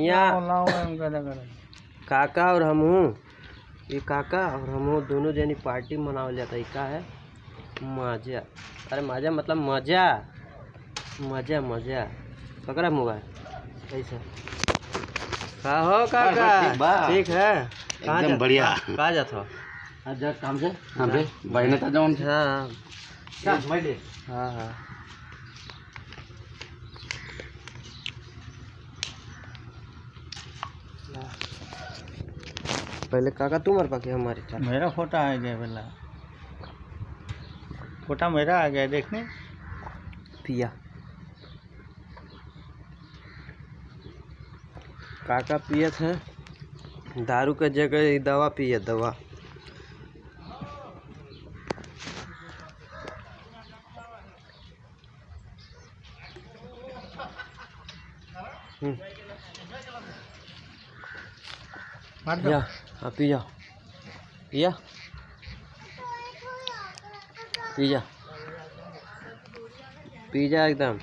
यहाँ काका और हम हूँ, ये काका और हम हूँ दोनों जनी पार्टी मनावल जाता है। का है मजा, अरे मजा मतलब मजा मजा मजा पकड़ा मोबाइल ऐसा। का हो काका? ठीक है, एकदम बढ़िया। कहाँ जाता हो? आज काम से अबे भाई था जौन। हाँ क्या स्माइल? हाँ हाँ पहले काका तुम्हारे पास हमारे चल। मेरा फोटा आ गया बेला, फोटा मेरा आ गया देखने। पिया काका पिए थे दारू के जगह दवा पिए दवा। पिया हाँ पिया पिया पिया पिज्जा एकदम।